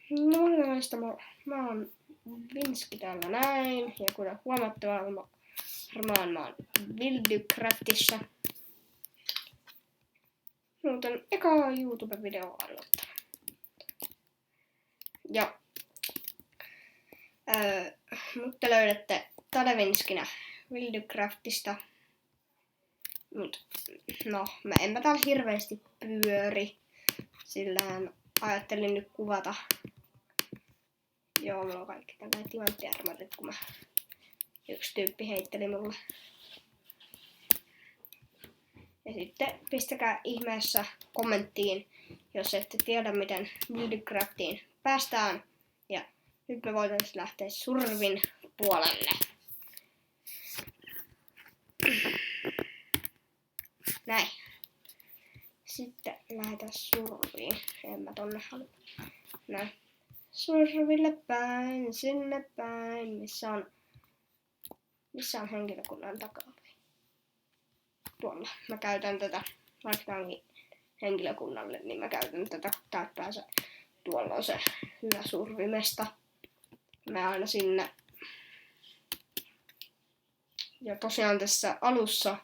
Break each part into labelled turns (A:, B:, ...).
A: Monenlaista mä oon Vinski täällä näin, ja kuten huomatte, varmaan mä oon Wildcraftissa. Muuten eka YouTube-video aloittaa. Ja mutta löydätte Tadevinskinä Wildcraftista. Mut no, mä enpä täällä hirveästi pyöri. Sillähän ajattelin nyt kuvata. Joo, mulla on kaikki tällainen timanttiarmarit, kun yksi tyyppi heitteli mulle. Ja sitten pistäkää ihmeessä kommenttiin, jos ette tiedä miten Wildcraftiin päästään. Ja nyt me voitaisiin lähteä survin puolelle. Näin. Sitten lähdetään surviin. En mä tonne halua. Näin. Surville päin, sinne päin. Missä on henkilökunnan takaovi? Tuolla. Mä käytän tätä, vaikka onkin henkilökunnalle, niin mä käytän tätä, kun täältä pääsee. Tuolla on se hyvä survimesta. Mä aina sinne. Ja tosiaan tässä alussa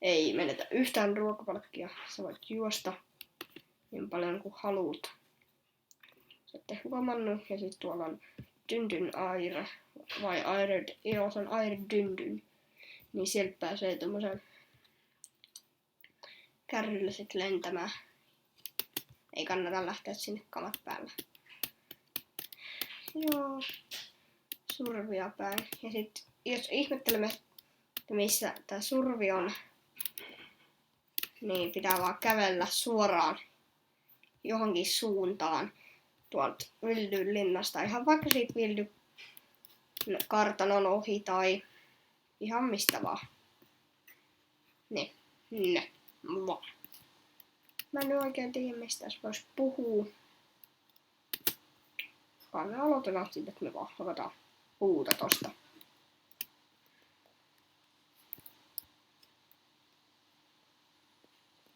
A: ei menetä yhtään ruokapalkkia. Sä voit juosta niin paljon kuin haluut. Sä ette huomannut. Ja sit tuolla on Dyndyn Aire. Vai Aire, joo se on Aire Dyndyn. Niin sieltä pääsee tommosen kärryllä sit lentämään. Ei kannata lähteä sinne kamat päällä. Joo. Survia päin. Ja sit jos ihmettelemme, että missä tää survi on, niin pitää vaan kävellä suoraan johonkin suuntaan tuolta Wildyn linnasta. Ihan vaikka siitä Wildyn kartanon ohi tai ihan mistä vaan. Niin. Mä en oikein tiedä mistä se vois puhua. Me aloitetaan siitä, että me vaan hakataan puuta tosta.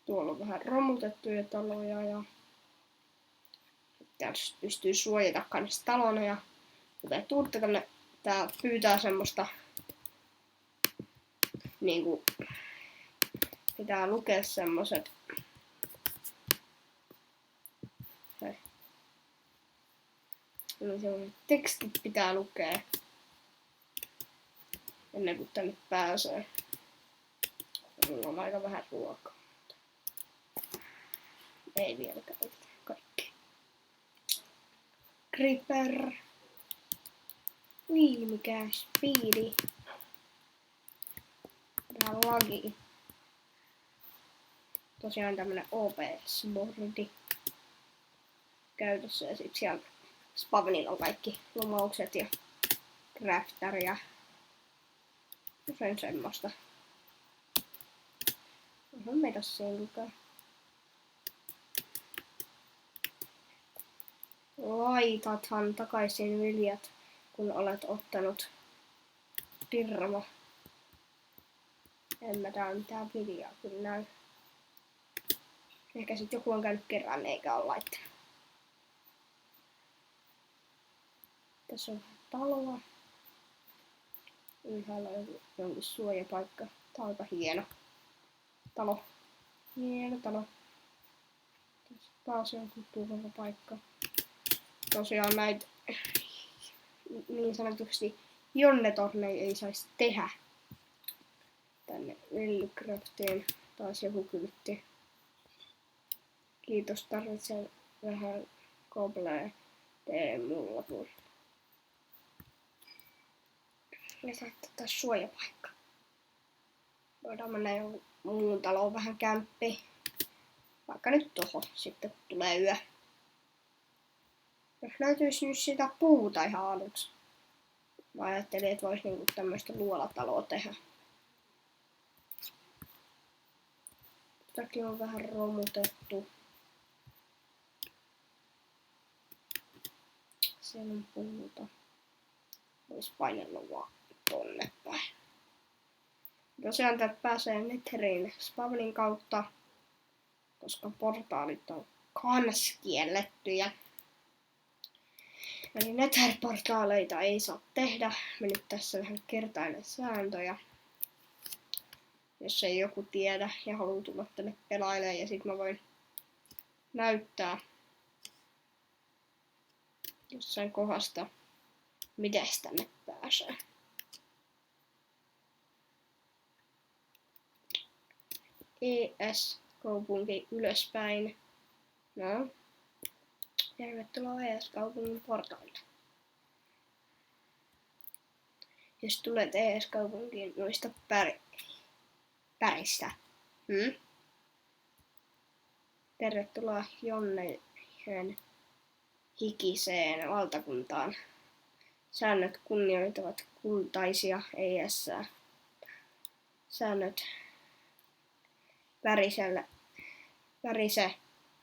A: Tuolla on vähän romutettuja taloja ja täällä pystyy suojata kans talona ja kun te tuutte tänne, tää pyytää semmoista niinku pitää lukea semmoset sellaiset tekstit pitää lukea ennen kuin tänne pääsee. Mulla on aika vähän ruokaa. Ei vieläkään kaikki. Creeper. Mikä speedi. Vähän lagi. Tosiaan tämmönen OP-boardi käytössä ja sit siellä Spavnilla on kaikki lumoukset ja crafter ja sen semmoista. Onhan meitä selkä. Laitathan takaisin viljat, kun olet ottanut dirma. En mä täällä mitään viljaa kyllä näy. Ehkä sit joku on käynyt kerran eikä ole laittanut. Tässä on taloa. Ylhäällä on jonkin suojapaikka. Tää on aika hieno talo. Hieno talo. Tässä taas joku turvapaikka. Tosiaan näitä niin sanotusti jonnetorneja ei saisi tehdä. Tänne Wildcraftiin taas joku kyltti. Kiitos, tarvitsen vähän koblea. Tee mulla tuolla. Ja saattaa taas suojapaikka. Voidaan mennä jonkun muun taloon vähän kämppiin. Vaikka nyt tohon sitten tulee yö. Jos löytyisi nyt sitä puuta ihan aluksi. Mä ajattelin, että vois niinku tämmöistä luolataloa tehdä. Tätäkin on vähän romutettu. Siellä on puuta. Vois painella vaan tonne päin. Tosiaan täältä pääsee Netheriin Spavnin kautta, koska portaalit on kans kiellettyjä. Eli Nether-portaaleita ei saa tehdä. Me nyt tässä vähän kertailen sääntöjä. Jos ei joku tiedä ja haluaa tulla tänne pelailemaan ja sit mä voin näyttää jossain kohdasta, miten tänne pääsee. ES-kaupunki ylöspäin. No. Tervetuloa ES-kaupungin portaille. Jos tulet ES-kaupunkiin, muista päristä. Tervetuloa Jonnehen hikiseen valtakuntaan. Säännöt kunnioitavat kultaisia ES. Säännöt värise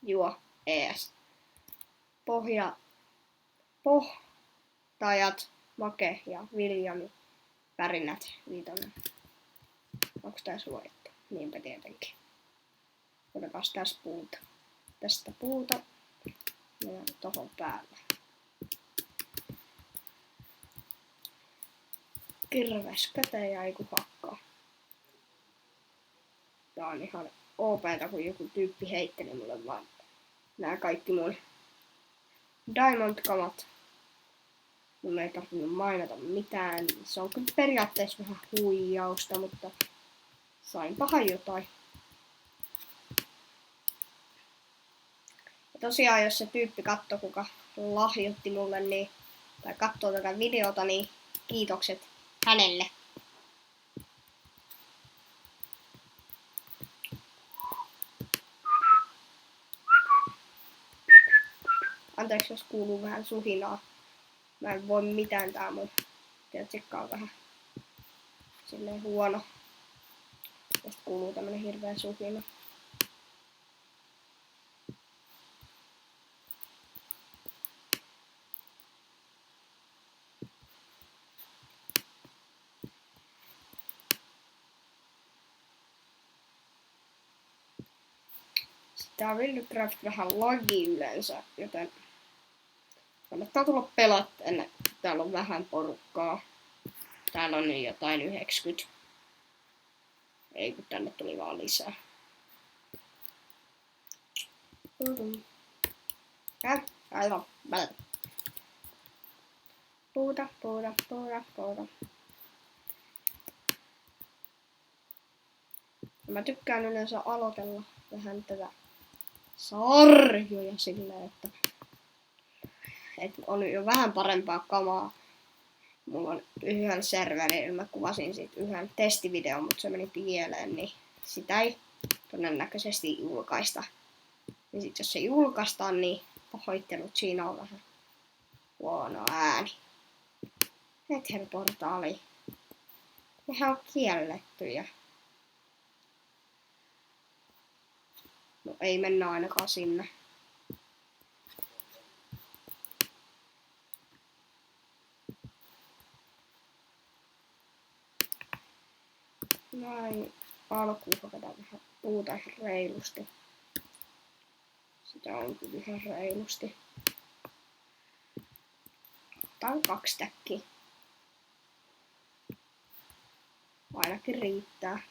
A: juo ES. Pohtajat Make ja Viljami värinät viitonen. Onko tää suojattu? Niinpä tietenkin. Otetaas tässä puuta. Tästä puuta ja tohon päälle. Kirves käteen ja eiku hakkaa. Tää on ihan OP:ta, kun joku tyyppi heitteli mulle vaan nää kaikki mun Diamond-kamat. Mun ei tarvinnut mainita mitään. Se on kyllä periaatteessa vähän huijausta, mutta sainpahan jotain. Ja tosiaan, jos se tyyppi katsoo, kuka lahjoitti mulle, niin, tai katsoo tätä videota, niin kiitokset hänelle. Anteeksi, jos kuuluu vähän suhinaa. Mä en voi mitään, tää mun tietysti on vähän silleen huono. Jos kuuluu tämmönen hirveä suhina. Tää on Wildcraft vähän lagi yleensä, joten kannattaa tulla pelaa tänne. Täällä on vähän porukkaa. Täällä on nyt jotain 90. Ei kun tänne tuli vaan lisää. Aivan. Puuta. Mä tykkään yleensä aloitella vähän tätä sarjoja silleen, että on jo vähän parempaa kamaa. Mulla on yhden serverin, mä kuvasin siitä yhden testivideon, mutta se meni pieleen, niin sitä ei todennäköisesti julkaista. Ja sit jos se julkaistaan, niin pahoittelut, siinä on vähän huono ääni. Nether-portaali. Nehän on kiellettyjä. No ei mennä ainakaan sinne. Näin alkuun hakataan vähän puuta ihan reilusti. Sitä on kyllä ihan reilusti. Tää on 2 täkkiä. Ainakin riittää.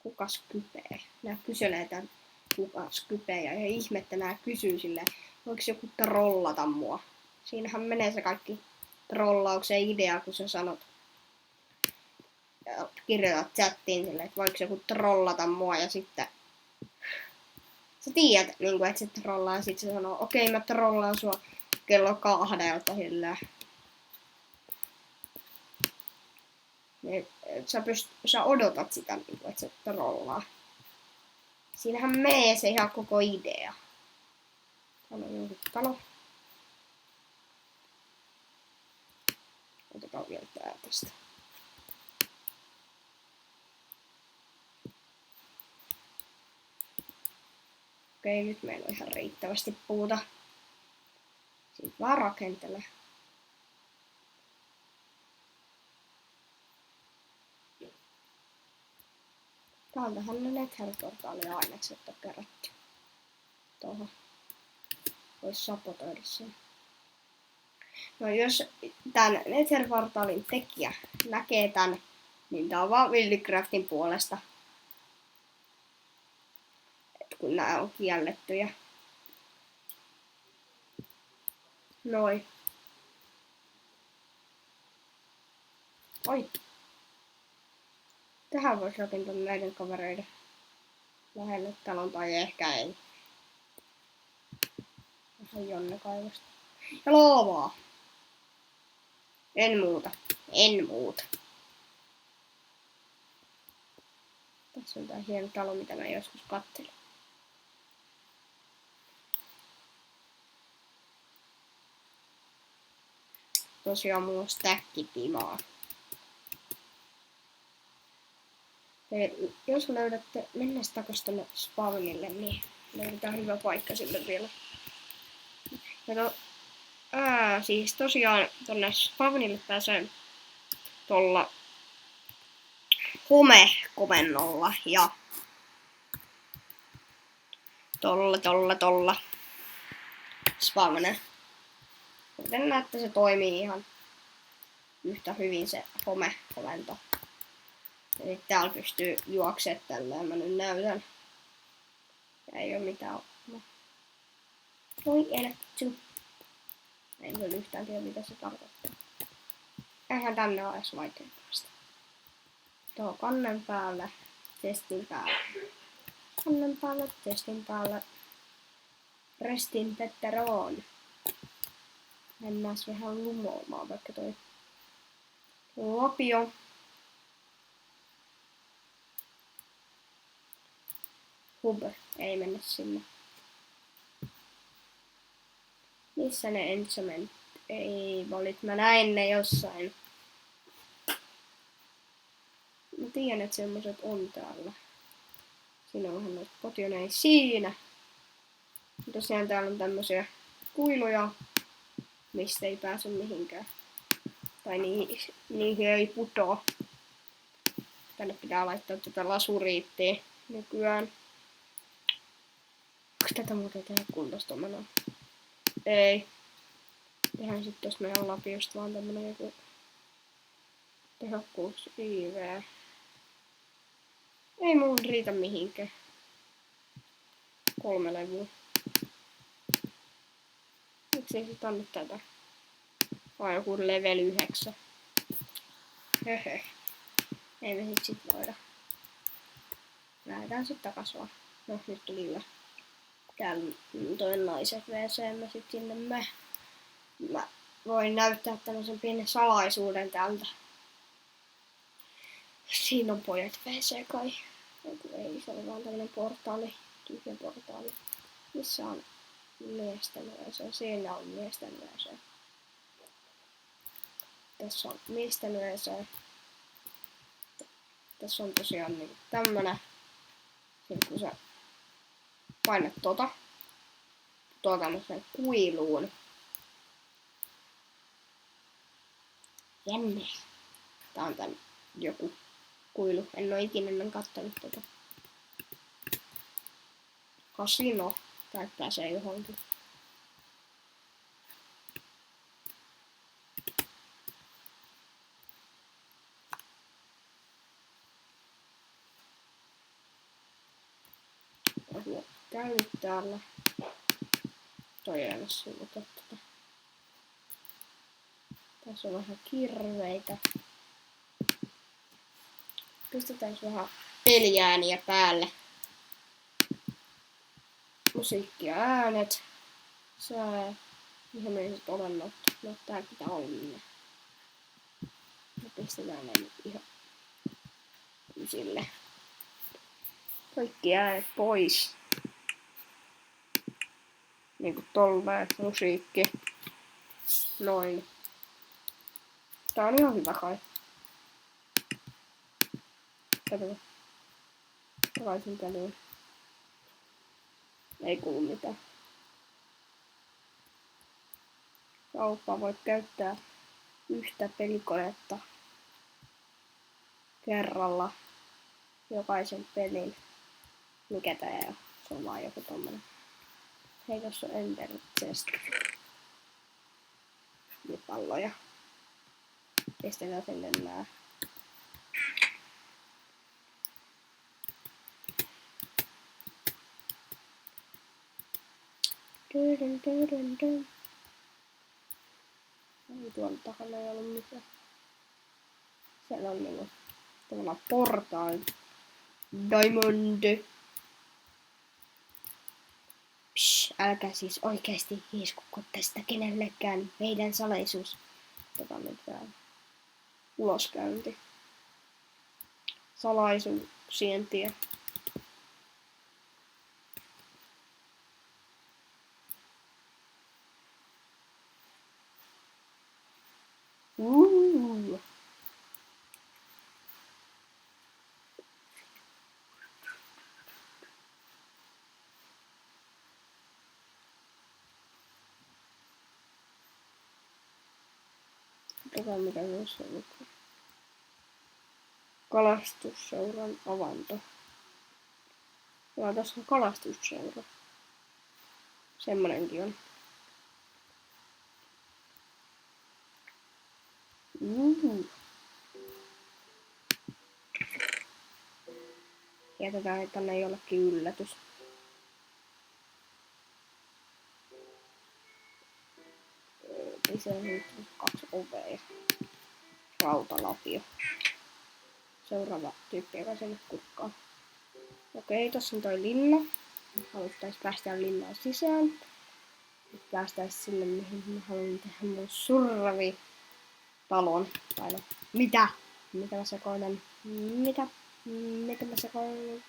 A: Kukas kypee? Nää kyselee tän kukas kypee ja ihmettä nää kysyy silleen, voiko joku trollata mua? Siinähän menee se kaikki trollauksen idea, kun sä sanot, kirjoitat chattiin silleen, että voiko joku trollata mua ja sitten sä tiedät, niin että se trollaa ja sitten se sanoo, okei, mä trollaan sua kello 2 silleen. Niin, sä odotat sitä, niin että se trollaa. Siinähän menee se ihan koko idea. Täällä on joku talo. Otetaan vielä tää tästä. Okei, nyt meillä on ihan riittävästi puuta. Siitä vaan rakentele. Täältähän ne Nether-portaali ainekset on kerätty. Tuohon. voisi sabotoida sen. No jos tämän Nether-portaalin tekijä näkee tän, niin tää on vaan Willycraftin puolesta. Et kun nää on kiellettyjä. Noin. Oi. Tähän voisi rakentaa näiden kavereiden lähelle talon tai ehkä ei. Vähän Jonne kaivosta. Ja loovaa. En muuta. En muuta. Tässä on tää hieno talo, mitä mä joskus katselin. Tosiaan mulla on stäkkipimaa. Jos löydätte, mennä takas tonne spawnille, niin löydetään hyvä paikka sille vielä. Ja siis tosiaan tonne spawnille pääsee tuolla home-komennolla ja tolla spawner. Kuten näette, se toimii ihan yhtä hyvin se home-komento. Eli täällä pystyy juoksemaan tälleen, mä nyt näytän. Ja ei oo mitään. Voi eletty. En kyllä yhtään tiedä mitä se tarkoittaa. Eihän tänne ole edes vaikea päästä. Tuo kannen päälle, testin päälle. Kannen päälle, testin päälle. Restin Petteroon. Mennääs vähän lumoamaan vaikka toi lapio. Hub, ei mennä sinne. Missä ne enchantment? Ei valit, mä näin ne jossain. Mä tiedän, että semmoset on täällä. Siinä on vähän noita potioneja siinä. Tosiaan täällä on tämmösiä kuiluja, mistä ei pääse mihinkään. Tai niihin ei putoa. Tänne pitää laittaa tätä lasuriittia nykyään. Onko tätä muuten tehdä kuntosta menoa? Ei. Tehdään sit tosta meidän lapiosta vaan tämmönen joku tehokkuus IV. Ei mulla riitä mihinkään. 3 levyä. Miksei sit anna tätä? Vai joku level 9. Höhö. Ei me sit voida. Lähdetään sit takas vaan. No nyt tuli hyvä. Täällä toi naiset WC, mä sit sinne mä voin näyttää tämmösen pienen salaisuuden täältä. Siinä on pojat WC kai. Ei, se on vaan tämmönen portaali. Tyhjä portaali. Missä on miesten WC? Siinä on miesten WC. Tässä on miesten WC. Tässä on tosiaan niinku tämmönen. Sitten kun sä painat tuo tämmösen kuiluun. Jänne. Tää on tän joku kuilu. En oo ikinä ennen kattonut tota. Kasino. Tai pääsee johonkin. Käy täällä. Toi ei ole sulta tätä. Tässä on vähän kirveitä. Pistetään vähän peliääniä päälle. Musiikki ja äänet. Sää. Mihin me sit olennot? No täällä pitää olla ne. Me pistetään ne nyt ihan sille. Kaikki äänet pois. Niinku tolleen musiikki. Noin. Tää on ihan hyvä kai. Katsotaan. Takaisin peliin. Ei kuulu mitään. Kauppaa voit käyttää yhtä pelikonetta kerralla jokaisen pelin. Mikä tää on? Se on vaan joku tommonen Hei, tossa on Ender Chest. Nyt palloja. Pistetään sinne nää. Ei tuolla takana ei ollut mitään. Siellä on niinku tavallaan portaali. Diamond. Psh, älkää siis oikeesti hiiskuko tästä kenellekään. Meidän salaisuus. Otetaan nyt vähän uloskäynti. Salaisuuksien tie. Katsotaan mitä myös on. Kalastusseuran avanto. Joo, tässä on kalastusseura. Semmonenkin on. Jätetään tänne jollekin yllätys. Se on 2 ovea. Rautalapio. Seuraava tyyppi, joka sinne kurkkaa. Okei, tossa on toi linna. Haluttais päästä linnaan sisään. Nyt päästäis sinne, mihin mä haluan tehdä mun surravi talon. Tai no, mitä? Mitä mä sekoilen? Mitä mä sekoilen?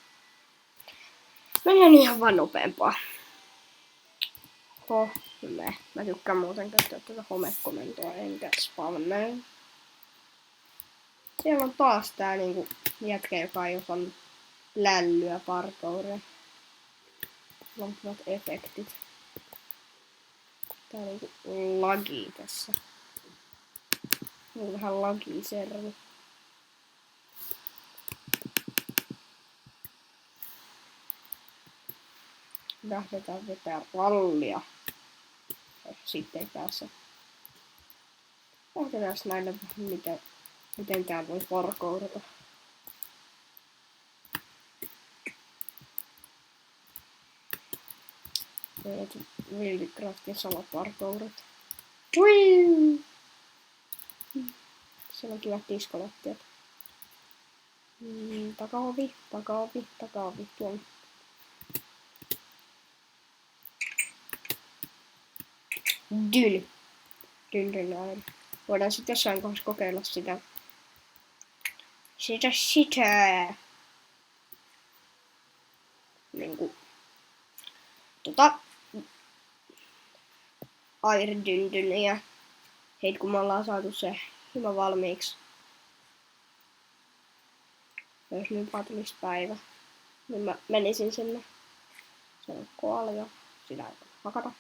A: Mennään ihan vaan nopeampaa. Home. Mä tykkään muuten käyttää tätä home-komentoa, enkä spawnnaa. Siellä on taas tää niinku jätkä, joka ei osannut lällyä parkouria. Lonkivat efektit. Tää on niinku lagi tässä. Niin vähän lagiservi. Lähdetään vetää rallia. Sitten ei pääse. Lähdetään näille miten tää voi parkourata. Wildcraftin salaparkourat. Ui! Siellä on kivat diskolattiat. Takaovi. Tuolla. Dyn. Voidaan sitten jossain kohdassa kokeilla sitä. Niinku. Airdyndyniä. Hei, kun me ollaan saatu se hima valmiiksi. Jos nyt vaan tulisi päivä, niin mä menisin sinne. Se on koalio. Sitä ei hakata.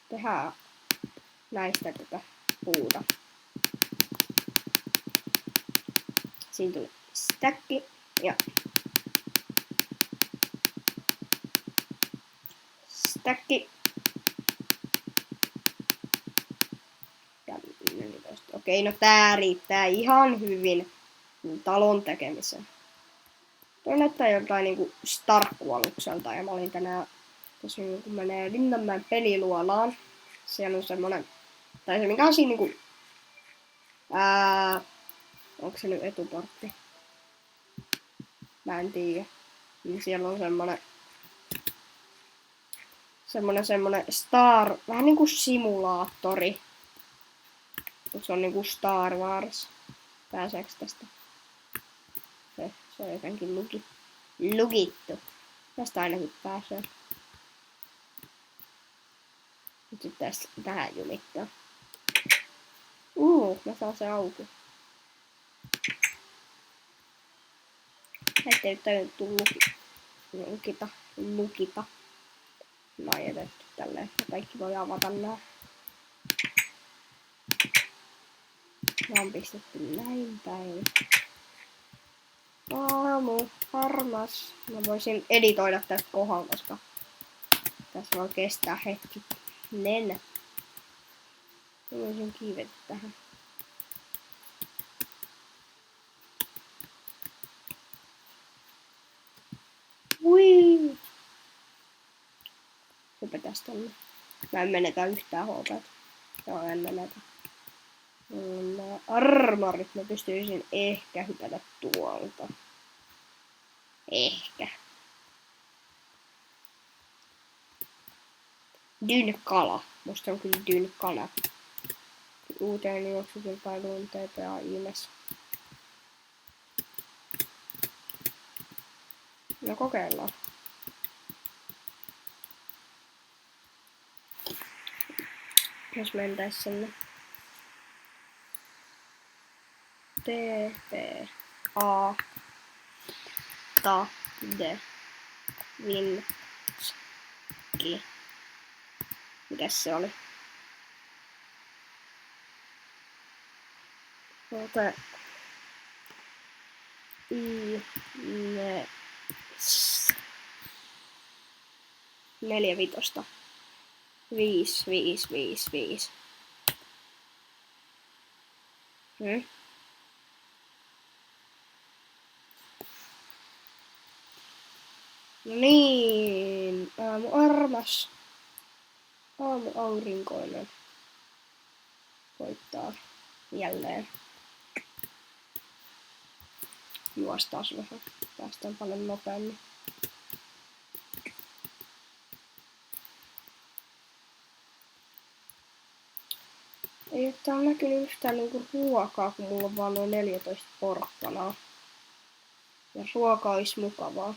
A: Tehdään näistä tätä puuta. Siinä tuli stäkki ja stäkki. Ja 14. Okei, no tää riittää ihan hyvin talon tekemiseen. Toi näyttää jotain niinku Starkku-alukselta ja mä olin tänään tosiaan kun menee Linnanmäen peliluolaan. Siellä on semmonen, tai se mikä on siinä niinku, onko se nyt etuportti? Mä en tiedä. Niin siellä on semmonen Star, vähän niinku simulaattori. Se on niinku Star Wars. Pääseekö tästä? Se on jotenkin lukittu. Tästä ainakin pääsee. Nyt sitten tähän jumittaa. Mä saan se auki. Ettei nyt tajuttu lukita. Mä oon jätetty tälleen, että kaikki voi avata nää. Mä oon pistetty näin päin. Aamu, armas. Mä voisin editoida tästä kohan, koska Tässä voi kestää hetki. Nenä. Mä voisin kiivetä tähän. Ui! Hypätäs tonne. Mä en menetä yhtään HP:tä. Joo, en menetä. Armorit. Mä pystyisin ehkä hypätä tuolta. Ehkä. Dynkala. Musta on kyllä Dynkala. Uuteen juoksukilpailuun TPA Ines. No kokeillaan. Jos mentäis sinne. TPA Tade Vinski. Mitäs se oli? Neljä vitosta. 5, 5, 5, 5. No niin, armas. Aurinkoinen koittaa jälleen. Juostaan vähän. Päästään paljon nopeammin. Ei oo täällä näkynyt yhtään niinku ruokaa, kun mulla on vaan noin 14 porkkanaa. Ja ruoka olisi mukavaa.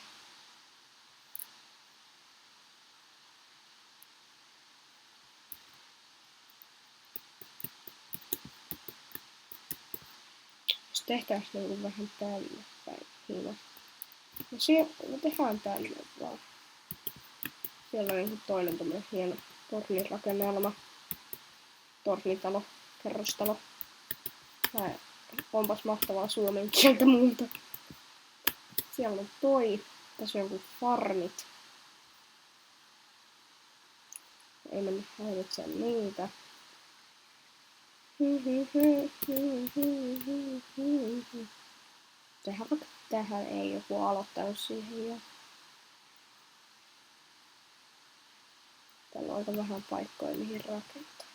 A: Jos tehtäis niinku vähän tänne päin. Hyvä. No me tehdään tänne vaan. Siellä on niinku toinen tommonen hieno tornirakennelma. Tornitalo, kerrostalo. Onpas mahtavaa suomen kieltä multa. Siellä on toi. Tässä on joku farmit. Ei mennä häiritseen niitä. Tehdään vaikka tähän, ei joku aloittanut siihen jo. Täällä on aika vähän paikkoja mihin rakentaa.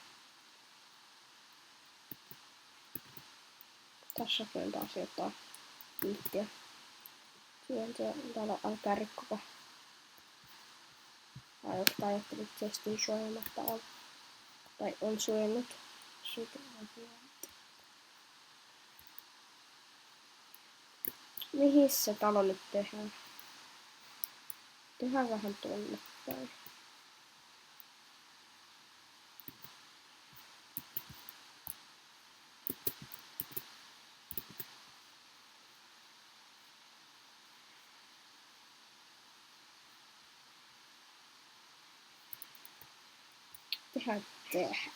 A: Tässä on taas jotain viittiä. Täällä älkää rikkoa. Jotka ajattelit chestin suojelmatta on. Tai on suojannut. Mihin se talo nyt tehdään? Tehdään vähän tuonne päin. Tehdään.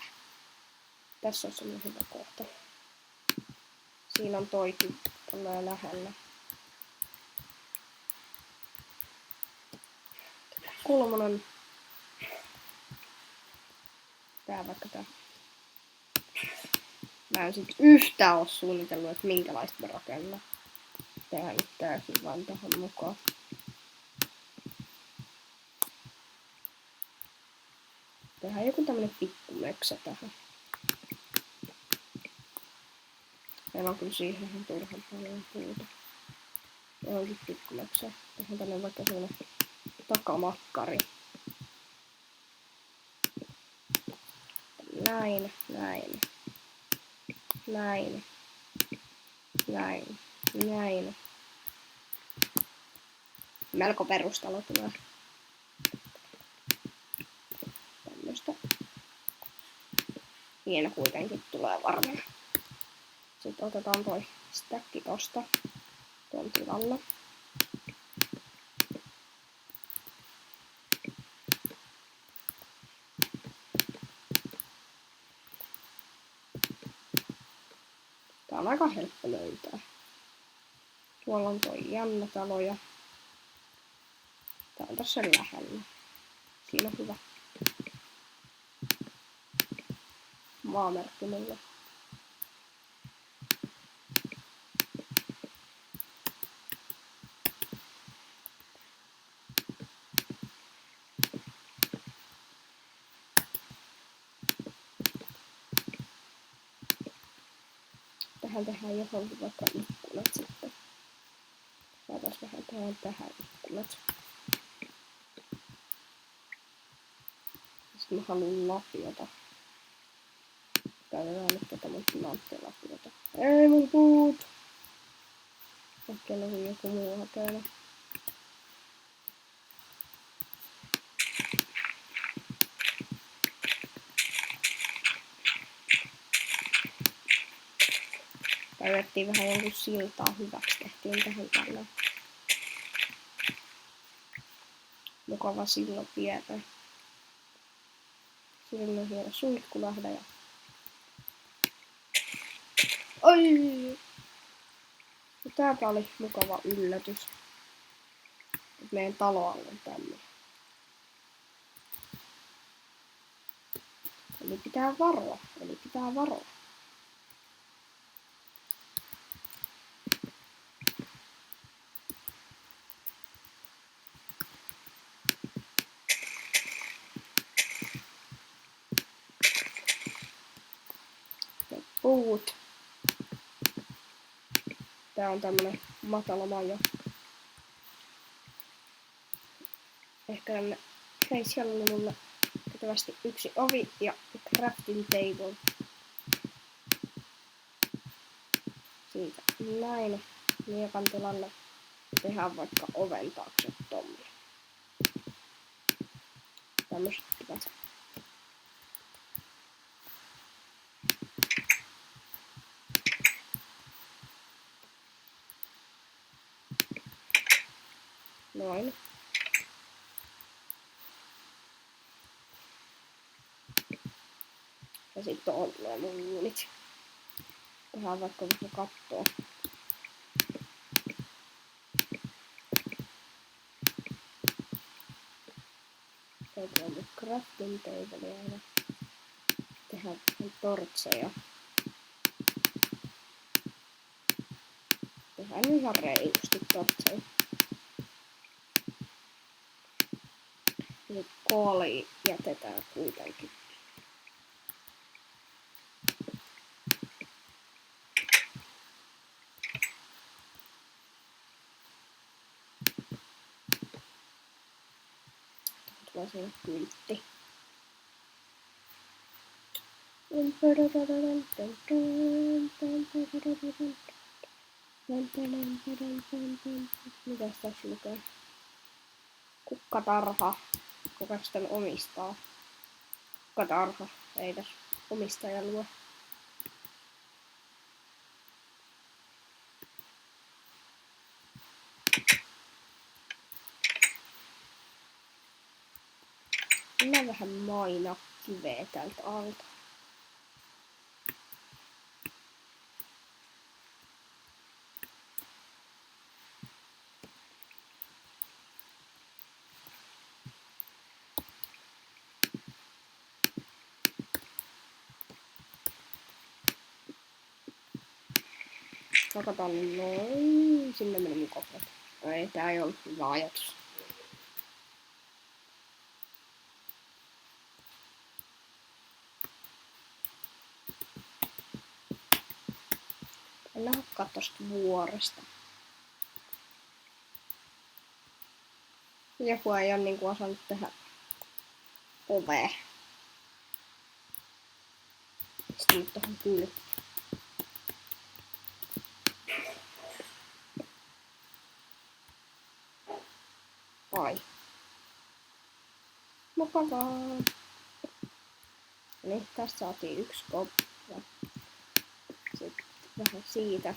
A: Tässä on semmoinen hyvä kohta. Siinä on toikin tällä lähellä. Kolmonen. Tää vaikka tää. Mä en sit yhtään oo suunnitellut, että minkälaista mä rakennan. Tehdään nyt tääkin vaan tähän mukaan. Tehdään joku tämmönen pikkumöksä tähän. Meillä on kyllä siihen ihan turhan paljon puuta. Johonkin pikkumöksä. Tehdään tänne vaikka semmonen takamakkari. Näin, näin. Näin. Näin. Näin. Melko perustalo tulee. Tämmöstä. Hieno kuitenkin tulee varmaan. Sitten otetaan toi stäkki tosta. Tuon tilalle. Tää on aika helppo löytää. Tuolla on toi Janna-talo ja tää on tässä lähellä. Siinä on hyvä. Maamerkki mulle. Tähän tehdään johonkin vaikka ikkunat sitten. Laitais vähän tähän ikkunat. Sitten mä haluan lapiota. Käytetään nyt tätä mun timanttilapiota. Ei mun puut! Ehkä on joku muu hakeena. Käytettiin vähän jonkun siltaa hyväksi. Tehtiin tähän tällainen. Mukava sillan viereen. Siinä on hieno suihkulahda ja... Oi! Tääpä oli mukava yllätys. Meidän taloalla on tämmöinen. Eli pitää varoa. Puut. Tää on tämmönen matala maja. Ehkä tänne. Hei, siellä oli mulle kätevästi yksi ovi ja crafting table. Siitä näin miekan tilalle. Tehdään vaikka oven taakse tommonen. Tämmöset pitäisi. Noin. Ja sitten on nämä mun juunit. Tehdään vaikka vähän kattoa. Täytyy olla crafting table ja tehdään tortseja. Tehdään ihan reilusti tortseja. Nyt kooli jätetään kuitenkin. Tulee siellä kyltti. Mitäs tässä lukee? Kukkatarha. Kuka sitä omistaa? Kukkatarha. Ei tässä omistaja lue. Minä vähän mainakiveä täältä alta. Hakataan noin. Sinne meni mun koprat. Ei, tää ei ollut hyvä ajatus. En hakkaa tosta vuoresta. Joku ei oo niinku osannut tehdä ovea. Sitten nyt tohon kylpyyn. Ai. Mukavaa. Niin, tästä saatiin yksi kopra. Sitten vähän siitä.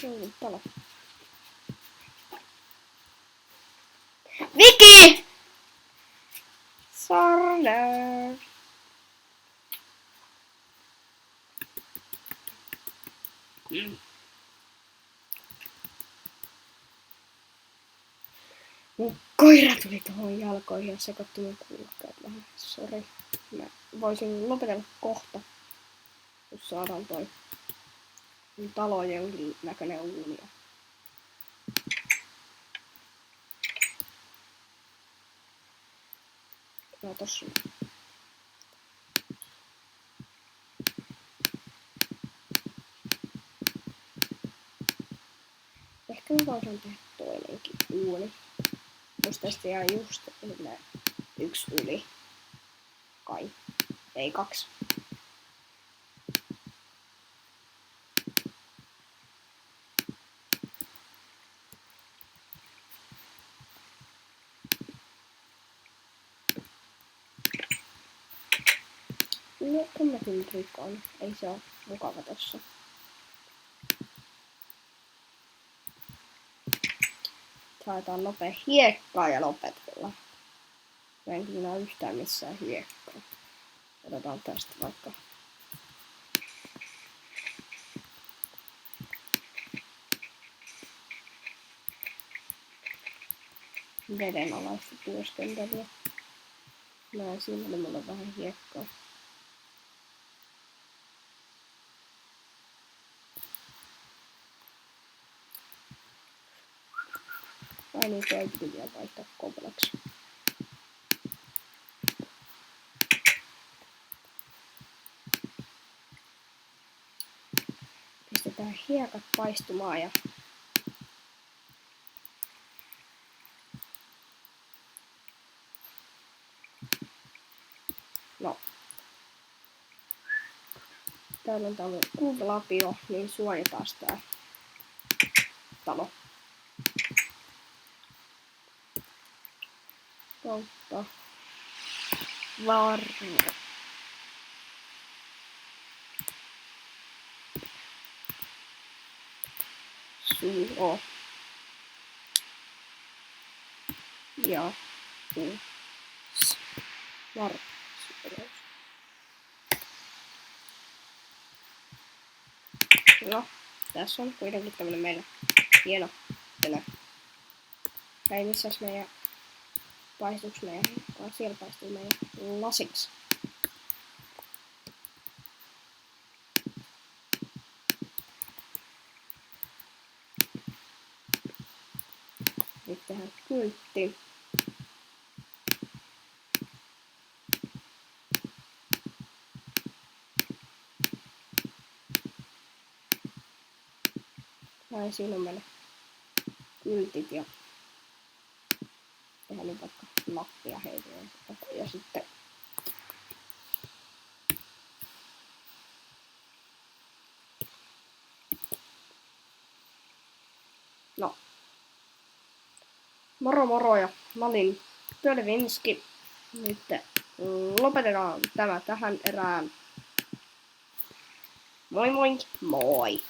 A: Joulun talo. Viki! Sorry. Mun koira tuli tuohon jalkoihin ja sekoitti mun kuulokkeet vähän. Sori. Mä voisin lopetella kohta, jos saadaan toi talo jonkin näköinen uuni. No tossa. Ehkä mä voisin tehdä toinenkin uuni. Musta tästä jää just yksi yli. Kai. Ei 2. No, kummakin rikkoon. Ei se oo mukava tossa. Haetaan nopea hiekkaa ja lopetella. Mä en kyllä näe yhtään missään hiekkaa. Otetaan tästä vaikka. Vedenalaista työskentelyä. Näin siinä oli mulla vähän hiekkaa. Ai niin, täytyy vielä vaihtaa kovalaksi. Pistetään hiekat paistumaan ja no. Täällä on tämmönen kuuvalapio, niin suojataan tää talo. Kautta varma. Suo. Ja var. No, tässä on kuitenkin tämmönen meidän hieno tönö. Ei missäs meidän paistuks meidän, vaan siellä paistuu meidän lasiksi. Nyt tehdään kyltti. Näin siinä on meille kyltit ja tehdään nyt vaikka lappia heille ja sitten no moro moro ja mä olin Pölvinski. Nyt lopetetaan tämä tähän erään. Moi moi! Moi!